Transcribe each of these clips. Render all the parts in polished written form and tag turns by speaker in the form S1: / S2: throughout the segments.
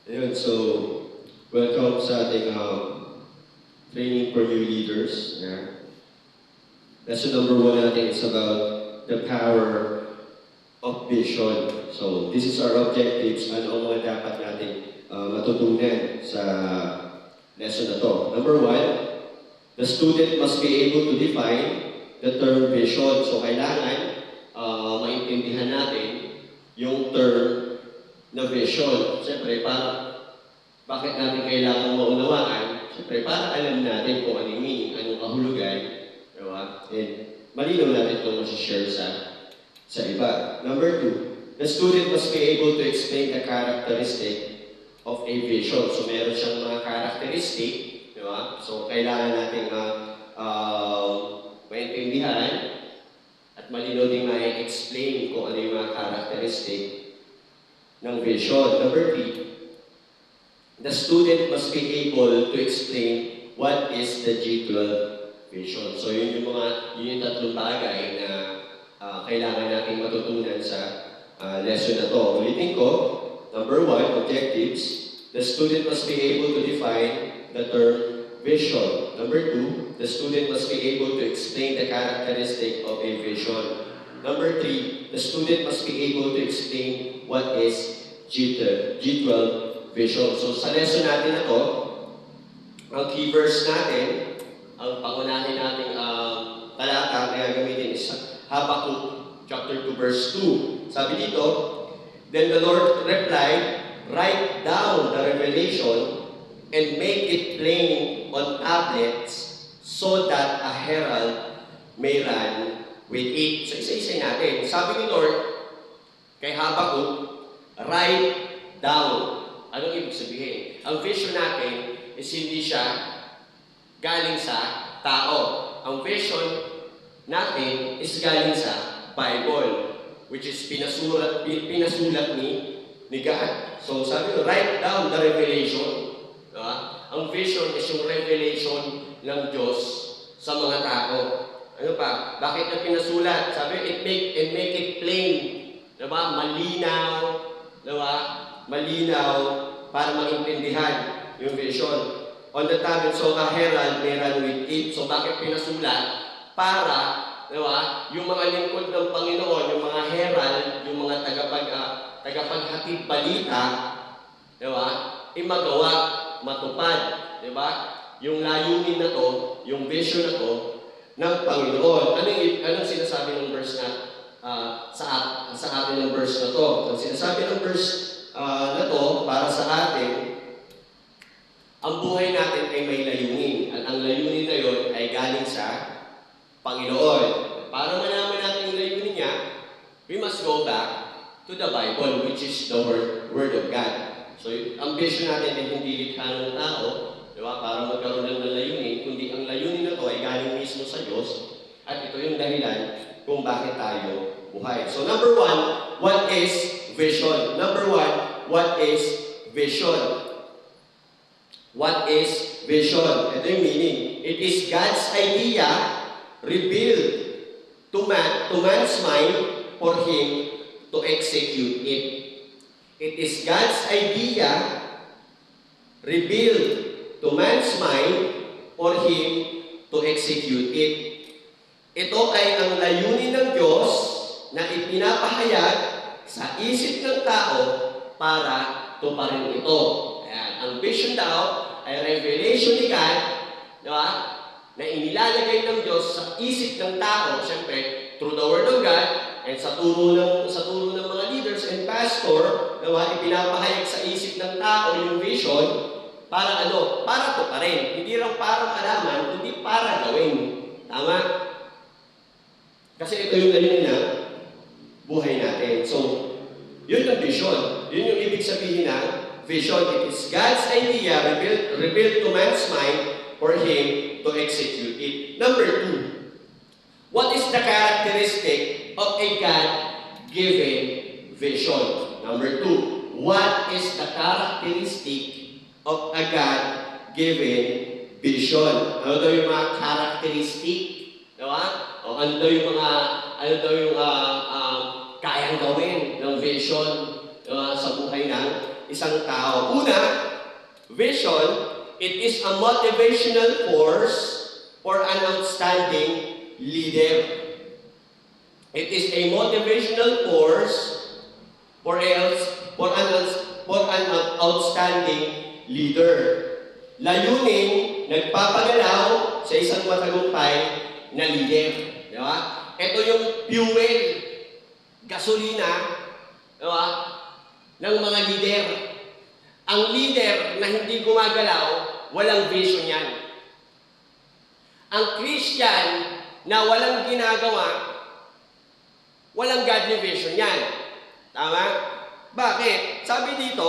S1: Ayun, so, welcome sa ating training for new leaders. Yeah. Lesson number 1 natin is about the power of vision. So, this is our objectives. Ano ang mga dapat natin matutunan sa lesson na to. Number 1, the student must be able to define the term vision. So, kailangan maintindihan natin yung term na vision. Siyempre, bakit natin kailangan maunawaan? Siyempre, para alam natin kung ano yung meaning, anong kahulugan, diba? And malinaw natin itong masishare sa iba. Number 2, the student must be able to explain the characteristic of a vision. So, meron siyang mga characteristic, diba? So, kailangan natin maintindihan at malinaw din ma-explain kung ano yung mga characteristic ng vision. Number 3, the student must be able to explain what is the G12 vision. So yun yung tatlong bagay na kailangan natin matutunan sa lesson na to. Ulitin ko, number 1, objectives. The student must be able to define the term vision. Number 2, the student must be able to explain the characteristic of a vision. Number 3, the student must be able to explain what is G12 vision. So sa lesson natin na to, ang key verse natin, ang pangunahin nating talata na gagamitin is Habakkuk chapter 2 verse 2. Sabi dito, then the Lord replied, write down the revelation and make it plain on tablets so that a herald may run with it. So isa-isa natin. Sabi ni Lord kay Habakkuk, write down. Anong ibig sabihin? Ang vision natin is hindi siya galing sa tao. Ang vision natin is galing sa Bible, which is pinasulat ni God. So sabi ko, write down the revelation. Diba? Ang vision is yung revelation ng Diyos sa mga tao. Ano pa? Bakit na pinasulat? Sabi, make it plain. Diba? Malinaw. Diba? Malinaw para maintindihan yung vision. On the tablet, so a herald may run with it. So bakit pinasulat? Para, diba? Yung mga lingkod ng Panginoon, yung mga herald, yung mga tagapaghatid balita, diba? Imagawa, matupad, diba? Yung layunin na to, yung vision na to, ng Panginoon. Anong sinasabi ng verse na sa atin ng verse na to? Ang sinasabi ng verse na to, para sa atin, ang buhay natin ay may layunin. At ang layunin na yun ay galing sa Panginoon. Para malaman natin yung layunin niya, we must go back to the Bible, which is the Word of God. So, ang vision natin ay hindi likha ng tao, di ba? Para magkaroon ng layunin, kundi ang layunin na to ay galing mismo sa Diyos. At ito yung dahilan kung bakit tayo buhay. So, number 1, what is vision? Number 1, what is vision? What is vision? Ito yung meaning. It is God's idea revealed to man's mind for him to execute it. It is God's idea revealed to man's mind for him to execute it. Ito ay ang layunin ng Diyos na ipinapahayag sa isip ng tao para tuparin ito. Ayan. Ang vision daw ay revelation ni God, di ba? Na inilalagay ng Diyos sa isip ng tao, siyempre, through the Word of God, and sa turo ng mga leaders and pastor, di ba? Ipinapahayag sa isip ng tao yung vision, para ano? Para tuparin. Hindi lang para malaman, kundi para gawin. Tama? Kasi ito yung layunin na buhay natin. So, yun ang vision. Yun yung ibig sabihin na vision. It is God's idea revealed to man's mind for him to execute it. Number 2, what is the characteristic of a God-given vision? Number 2, what is the characteristic of a God-given vision? Ano daw yung mga characteristic? Diba? O ano daw yung kayang gawin ng vision sa buhay ng isang tao. Una, vision, it is a motivational force for an outstanding leader. It is a motivational force for an outstanding leader. Layuning nagpapagalaw sa isang matagumpay na leader. Di ba? Ito yung fuel, gasolina, di ba? Ng mga leader. Ang leader na hindi gumagalaw, walang vision yan. Ang Christian na walang ginagawa, walang godly vision yan. Tama? Bakit? Sabi dito,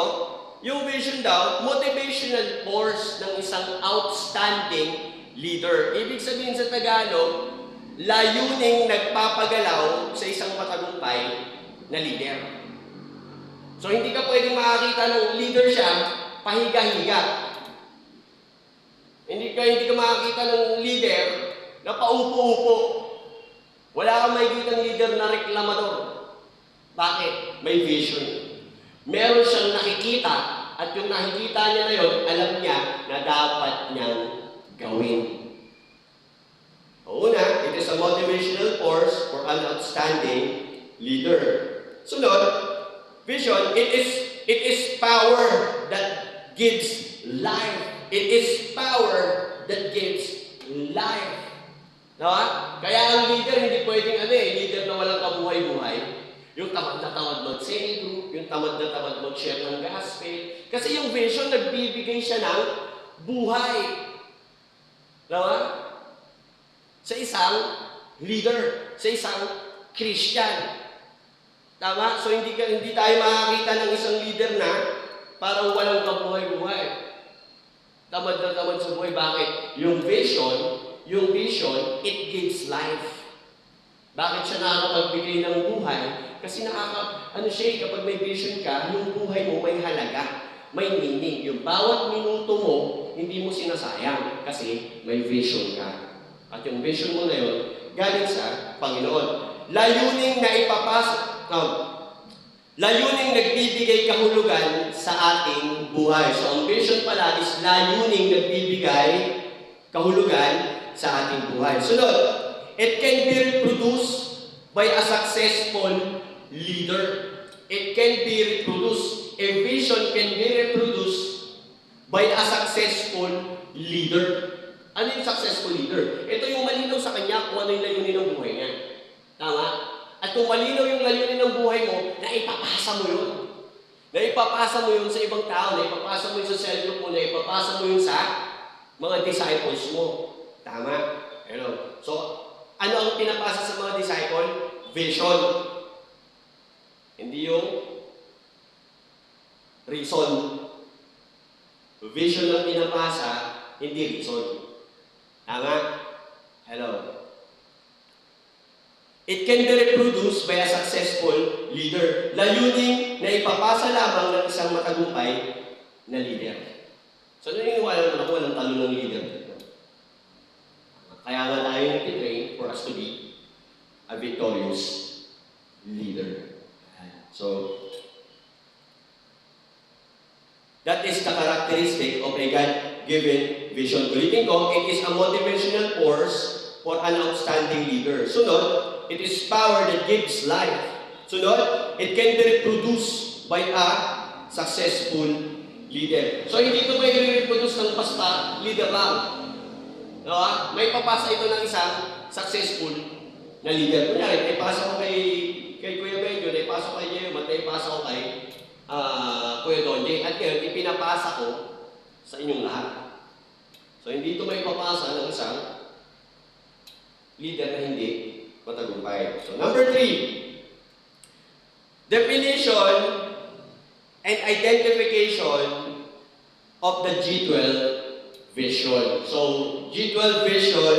S1: yung vision daw, motivational force ng isang outstanding leader. Ibig sabihin sa Tagalog, layuning nagpapagalaw sa isang matagumpay na leader. So hindi ka pwedeng makakita ng leader siya, pahiga-higa. Hindi ka makakita ng leader na paupo-upo. Wala kang makikita ng leader na reklamador. Bakit? May vision. Meron siyang nakikita at yung nakikita niya na yun, alam niya na dapat niyang gawin. Una, it is a motivational force for an outstanding leader. Sunod, vision, it is power that gives life. It is power that gives life. Diba? Kaya ang leader, hindi pwedeng leader na walang kabuhay-buhay. Yung tamad na tamad mag-cell group, yung tamad na tamad mag-share ng gospel. Kasi yung vision, nagbibigay siya ng buhay. Diba? Sa isang leader, sa isang Christian. Tama? So hindi tayo makakita ng isang leader na parang walang kabuhay-buhay. Tamad na tamad sa buhay. Bakit? Yung vision, it gives life. Bakit siya nakakapagbigay ng buhay? Kasi kapag may vision ka, yung buhay mo may halaga, may meaning. Yung bawat minuto mo, hindi mo sinasayang kasi may vision ka. At yung vision mo na yun, galing sa Panginoon. Layuning nagbibigay kahulugan sa ating buhay. So ang vision pala is layuning nagbibigay kahulugan sa ating buhay. Sunod, it can be reproduced by a successful leader. It can be reproduced. A vision can be reproduced by a successful leader. Ano yung successful leader? Ito yung malinaw sa kanya kung ano yung layunin ng buhay niya. Tama? At kung malinaw yung layunin ng buhay mo, naipapasa mo yun. Naipapasa mo yun sa ibang tao, naipapasa mo yun sa cell group mo, naipapasa mo yun sa mga disciples mo. Tama? Hello. So, ano ang pinapasa sa mga disciple? Vision. Hindi yung reason. Vision ang pinapasa, hindi reason. Tama? Hello. It can be reproduced by a successful leader. Layuning na ipapasa lamang ng isang matagumpay na leader. So, naniniwala naman ako walang talo ng leader. Kaya nga tayo nag-train for us to be a victorious leader. So, that is the characteristic of a God-given vision. Ulitin ko, it is a motivational force for an outstanding leader. Sunod, it is power that gives life. Sunod, it can be reproduced by a successful leader. So, hindi ito may reproduce ng basta leader lang. No? May papasa ito ng isang successful na leader. Kunyari, may pasa ko kay Kuya Benjo, may pasa ko kay Jemo, may pasa ko kay Kuya Donje. At ngayon, ipinapasa ko sa inyong lahat. So, hindi ito may papasa ng isang leader na hindi matagumpay. So, number 3, definition and identification of the G12 vision. So, G12 vision,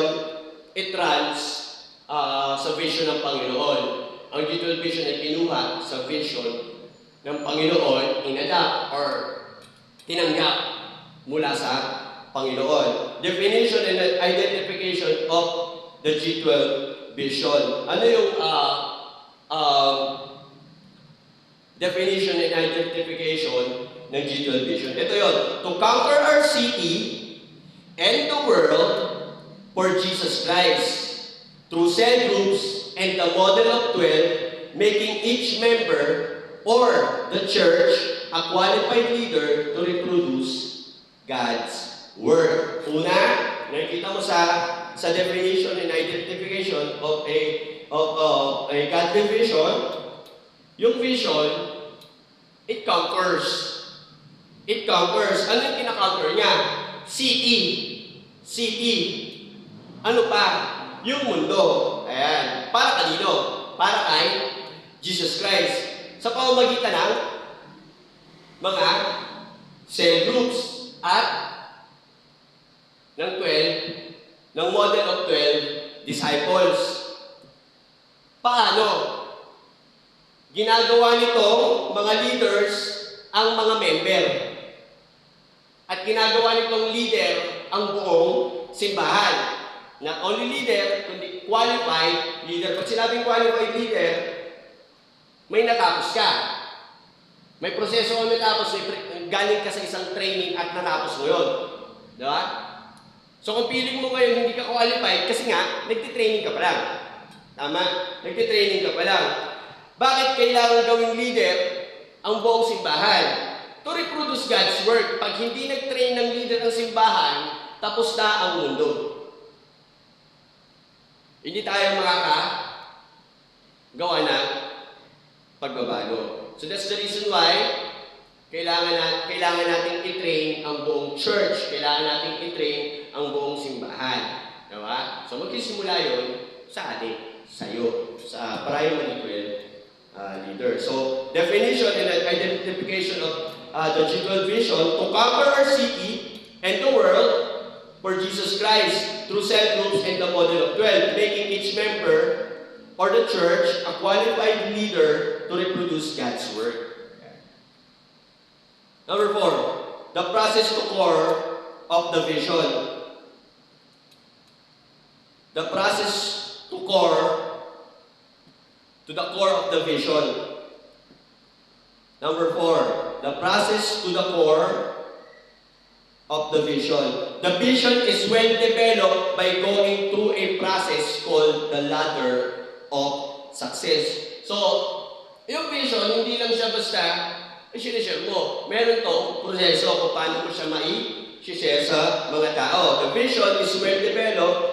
S1: it runs sa vision ng Panginoon. Ang G12 vision ay kinuha sa vision ng Panginoon, inadapt or tinanggap mula sa Panginoon. Definition and identification of the G12 vision. Ano yung definition and identification ng G12 Vision. Ito yon, to conquer our city and the world for Jesus Christ through cell groups and the model of 12, making each member or the church a qualified leader to reproduce God's Word. Una, nakikita mo sa definition and identification of a godly vision, yung vision, it conquers. It conquers. Ano yung kinakonquer niya? City. City. Ano pa? Yung mundo. Ayan. Para kanino? Para kay Jesus Christ. Sa pamamagitan ng mga cell groups at ng 12, ng model of 12 disciples. Paano? Ginagawa nito mga leaders ang mga member. At ginagawa nitong leader ang buong simbahan. Not only leader, kundi qualified leader. Pag sinabing qualified leader, may natapos ka. May proseso ka natapos, galing ka sa isang training at natapos mo yun. Diba? So kung feeling mo ngayon hindi ka qualified, kasi nga, nagtitraining ka pa lang. Tama? Nagtitraining ka pa lang. Bakit kailangan gawing leader ang buong simbahan? To reproduce God's work. Pag hindi nag-train ng leader ng simbahan, tapos na ang mundo. Hindi tayo makakagawa ng pagbabago. So that's the reason why kailangan natin i-train ang buong church. Kailangan natin i-train ang buong simbahan. Diba? So magsisimula yun sa atin, sa'yo, sa primary 12 leader. So definition and identification of the G12 Vision, to conquer our city and the world for Jesus Christ through cell groups and the model of 12, making each member or the church a qualified leader to reproduce God's work. Number 4, the process to core of the vision. The process to the core of the vision. Number 4, the process to the core of the vision. The vision is well developed by going through a process called the ladder of success. So, yung vision, hindi lang siya basta i-share mo. Meron tong proseso kung paano mo siya mai-share sa mga tao. The vision is well developed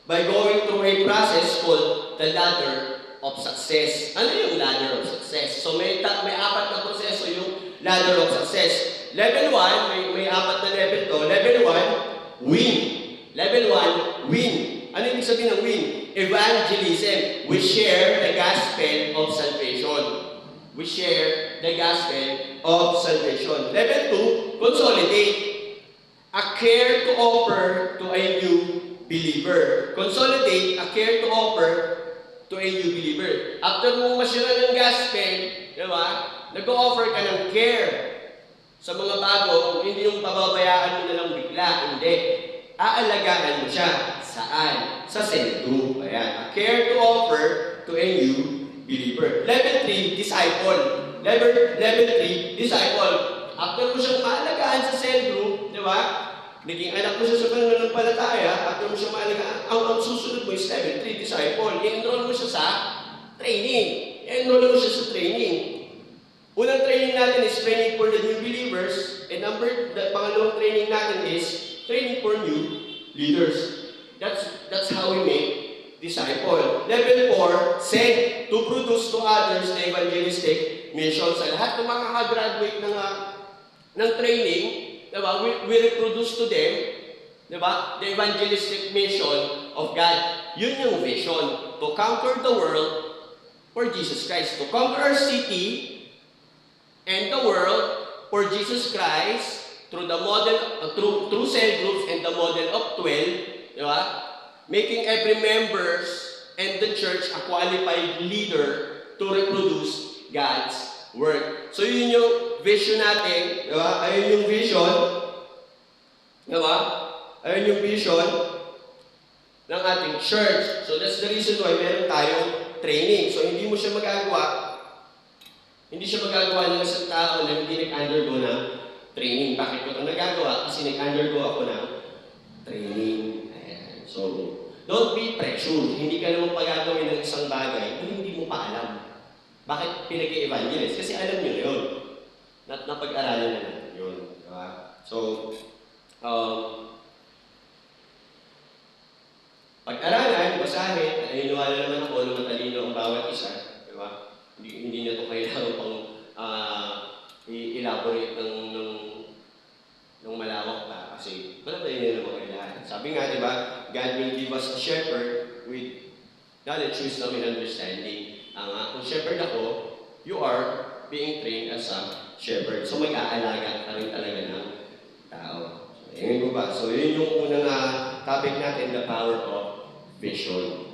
S1: by going through a process called the ladder of success. Ano yung ladder of success? So may apat na proseso yung ladder of success. Level 1, may apat na level to. Level 1, win. Level 1, win. Ano yung sabihin ng win? Evangelism. We share the gospel of salvation. We share the gospel of salvation. Level 2, consolidate. A care to offer to a new believer. Consolidate, a care to offer to a new believer. After mong masyara ng gospel, di ba, nag-o-offer ka ng care sa mga bago, hindi yung pababayaan mo na lang bigla. Hindi. Aalagaan mo siya. Saan? Sa cell group. Ayan. A care to offer to a new believer. Level 3, disciple. Level 3, disciple. After mo siyang maalagaan sa cell group, di ba? Naging anak mo siya sa pananampalataya, after mo siya maalagaan, ang susunod mo is level 3, disciple. I-enroll mo siya sa training. I-enroll mo siya sa training. Unang training natin is training for the new believers. And pangalawang training natin is training for new leaders. That's how we make disciple. Level 4, send to produce to others the evangelistic mission. Sa lahat ng mga graduate ng training, diba, we reproduce to them, diba, the evangelistic mission of God. Yun yung vision. To conquer the world for Jesus Christ. To conquer our city and the world for Jesus Christ through the model, through cell groups and the model of 12, diba? Making every members and the church a qualified leader to reproduce God's work. So yun yung vision natin, diba? Ayun yung vision, diba? Ayun yung vision ng ating church. So that's the reason why meron tayong training. So hindi siya magagawa ng isang tao na hindi nag-undergo ng training. Bakit ko ito nagagawa? Kasi nag-undergo ako ng training. Ayan. So, don't be pressured. Hindi ka naman pagagawin ng isang bagay kung hindi mo pa alam. Bakit pinag-i-evangelist? Kasi alam nyo na yun. Napag-aralan na natin yun. Diba? So, pag-aralan, basahin, naniniwala naman ako na matalino ang bawat isa. Diba? Hindi na ito kailangan pang i-elaborate ng malawak pa kasi matalino na naman kayo lahat. Sabi nga, diba, God will give us a shepherd with knowledge, wisdom, and understanding. Kung shepherd ako, you are being trained as a shepherd. So mag-aalaga ka rin talaga ng tao. So, yun ko ba? So yun yung unang topic natin, the power of vision.